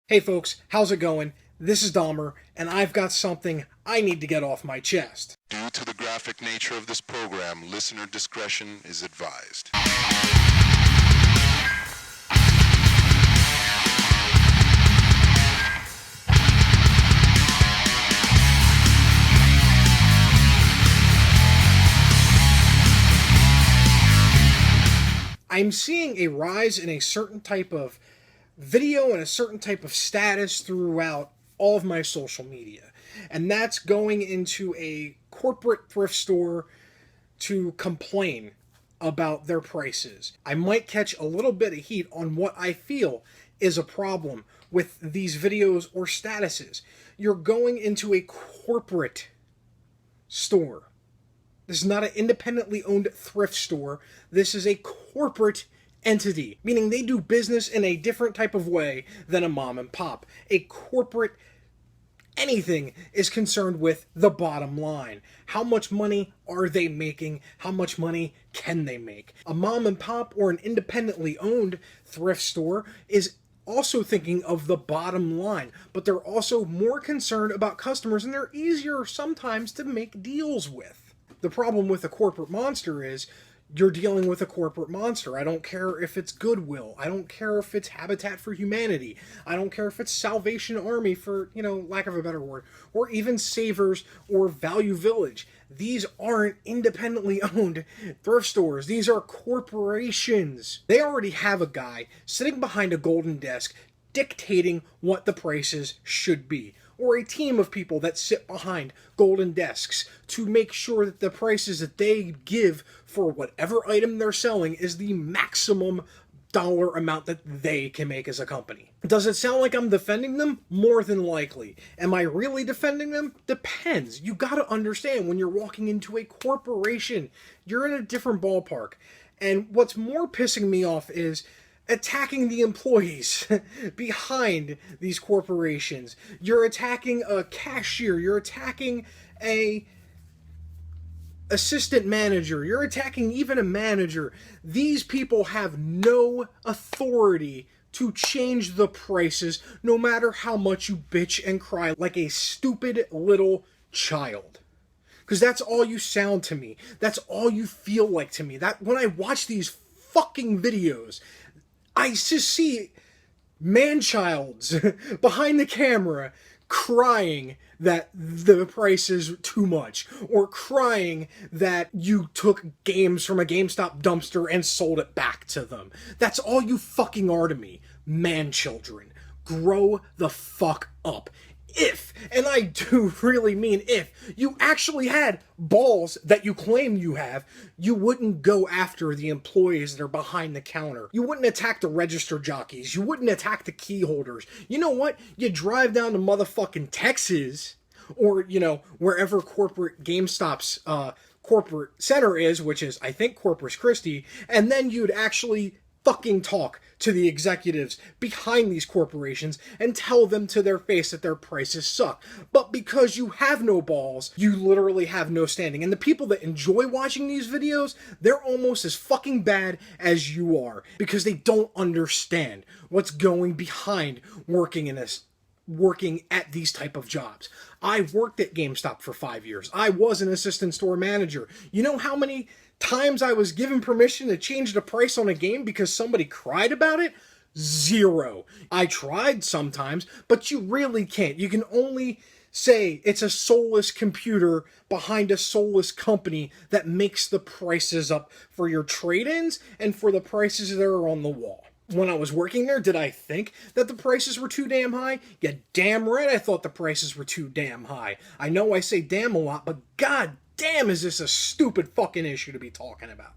Hey folks, how's it going? This is Dahmer, and I've got something I need to get off my chest. Due to the graphic nature of this program, listener discretion is advised. I'm seeing a rise in a certain type of video and a certain type of status throughout all of my social media. And that's going into a corporate thrift store to complain about their prices. I might catch a little bit of heat on what I feel is a problem with these videos or statuses. You're going into a corporate store. This is not an independently owned thrift store. This is a corporate entity, meaning they do business in a different type of way than a mom and pop. A corporate anything is concerned with the bottom line. How much money are they making? How much money can they make? A mom and pop or an independently owned thrift store is also thinking of the bottom line, but they're also more concerned about customers, and they're easier sometimes to make deals with. The problem with a corporate monster is you're dealing with a corporate monster. I don't care if it's Goodwill. I don't care if it's Habitat for Humanity. I don't care if it's Salvation Army, for, lack of a better word, or even Savers or Value Village. These aren't independently owned thrift stores. These are corporations. They already have a guy sitting behind a golden desk dictating what the prices should be, or a team of people that sit behind golden desks to make sure that the prices that they give for whatever item they're selling is the maximum dollar amount that they can make as a company. Does it sound like I'm defending them? More than likely. Am I really defending them? Depends. You gotta understand, when you're walking into a corporation, you're in a different ballpark. And what's more pissing me off is attacking the employees behind these corporations. You're attacking a cashier. You're attacking a assistant manager. You're attacking even a manager. These people have no authority to change the prices, no matter how much you bitch and cry like a stupid little child. Because that's all you sound to me. That's all you feel like to me. That when I watch these fucking videos, I just see manchilds behind the camera crying that the price is too much, or crying that you took games from a GameStop dumpster and sold it back to them. That's all you fucking are to me. Man children. Grow the fuck up. If, and I do really mean if, you actually had balls that you claim you have, you wouldn't go after the employees that are behind the counter. You wouldn't attack the register jockeys. You wouldn't attack the key holders. You know what? You drive down to motherfucking Texas, or, wherever corporate GameStop's corporate center is, which is, I think, Corpus Christi, and then you'd actually fucking talk to the executives behind these corporations and tell them to their face that their prices suck. But because you have no balls, you literally have no standing. And the people that enjoy watching these videos, they're almost as fucking bad as you are, because they don't understand what's going behind working at these type of jobs. I worked at GameStop for 5 years. I was an assistant store manager. You know how many times I was given permission to change the price on a game because somebody cried about it? Zero. I tried sometimes, but you really can't. You can only say it's a soulless computer behind a soulless company that makes the prices up for your trade-ins and for the prices that are on the wall. When I was working there, did I think that the prices were too damn high? Yeah, damn right I thought the prices were too damn high. I know I say damn a lot, but god damn is this a stupid fucking issue to be talking about.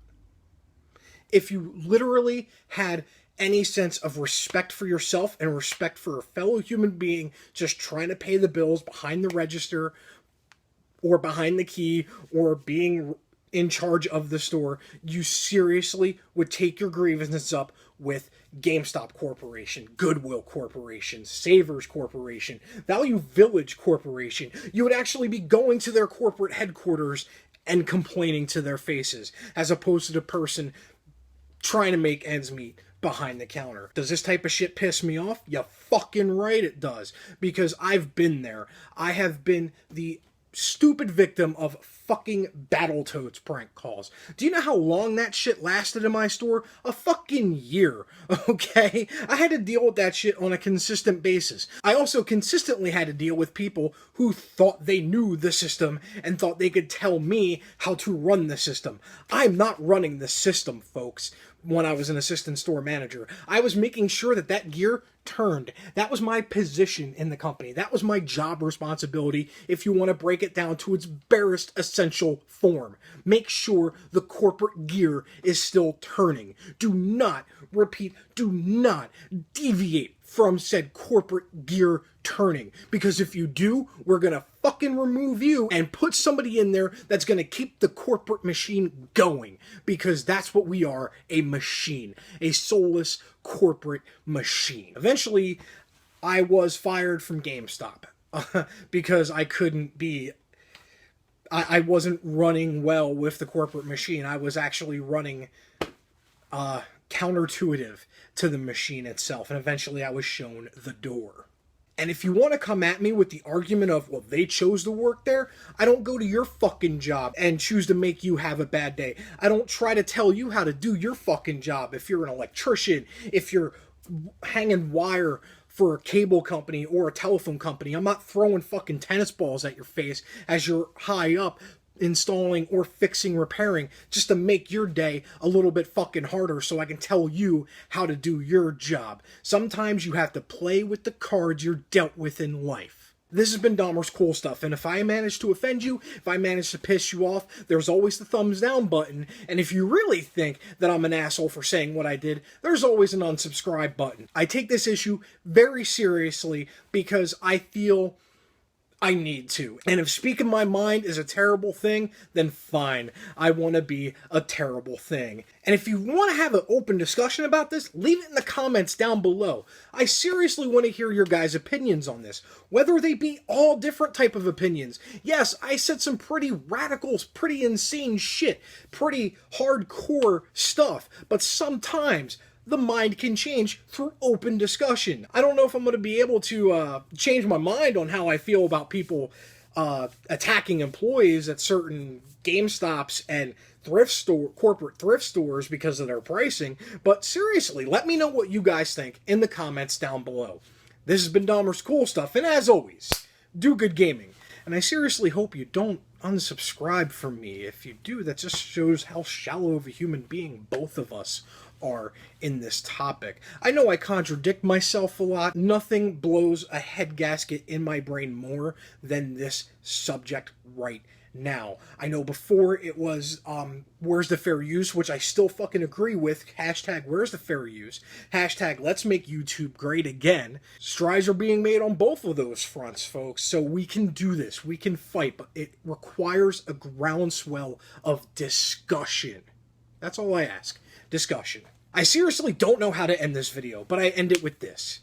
If you literally had any sense of respect for yourself and respect for a fellow human being just trying to pay the bills behind the register or behind the key or being in charge of the store, you seriously would take your grievances up with GameStop Corporation, Goodwill Corporation, Savers Corporation, Value Village Corporation. You would actually be going to their corporate headquarters and complaining to their faces, as opposed to the person trying to make ends meet, behind the counter. Does this type of shit piss me off? You fucking right it does. Because I've been there. I have been the stupid victim of fucking Battletoads prank calls. Do you know how long that shit lasted in my store? A fucking year, okay? I had to deal with that shit on a consistent basis. I also consistently had to deal with people who thought they knew the system and thought they could tell me how to run the system. I'm not running the system, folks. When I was an assistant store manager, I was making sure that that gear turned. That was my position in the company. That was my job responsibility, if you want to break it down to its barest essential form. Make sure the corporate gear is still turning. Do not, repeat, do not deviate from said corporate gear turning. Because if you do, we're gonna fucking remove you and put somebody in there that's gonna keep the corporate machine going. Because that's what we are, a machine. A soulless corporate machine. Eventually, I was fired from GameStop. Because I couldn't be... I wasn't running well with the corporate machine. I was actually running... counterintuitive to the machine itself, and eventually I was shown the door. And if you want to come at me with the argument of, well, they chose to work there, I don't go to your fucking job and choose to make you have a bad day. I don't try to tell you how to do your fucking job. If you're an electrician, if you're hanging wire for a cable company or a telephone company, I'm not throwing fucking tennis balls at your face as you're high up installing or fixing, repairing, just to make your day a little bit fucking harder so I can tell you how to do your job. Sometimes you have to play with the cards you're dealt with in life. This has been Dahmer's Cool Stuff, and if I manage to offend you, if I manage to piss you off, there's always the thumbs down button, and if you really think that I'm an asshole for saying what I did, there's always an unsubscribe button. I take this issue very seriously because I feel I need to. And if speaking my mind is a terrible thing, then fine. I want to be a terrible thing. And if you want to have an open discussion about this, leave it in the comments down below. I seriously want to hear your guys' opinions on this, whether they be all different type of opinions. Yes, I said some pretty radical, pretty insane shit, pretty hardcore stuff, but sometimes the mind can change through open discussion. I don't know if I'm going to be able to change my mind on how I feel about people attacking employees at certain GameStops and corporate thrift stores because of their pricing, but seriously, let me know what you guys think in the comments down below. This has been Dahmer's Cool Stuff, and as always, do good gaming. And I seriously hope you don't unsubscribe from me. If you do, that just shows how shallow of a human being both of us are in this topic. I know I contradict myself a lot. Nothing blows a head gasket in my brain more than this subject right now. I know before it was, where's the fair use, which I still fucking agree with. Hashtag where's the fair use. Hashtag let's make YouTube great again. Strides are being made on both of those fronts, folks. So we can do this. We can fight, but it requires a groundswell of discussion. That's all I ask. Discussion. I seriously don't know how to end this video, but I end it with this.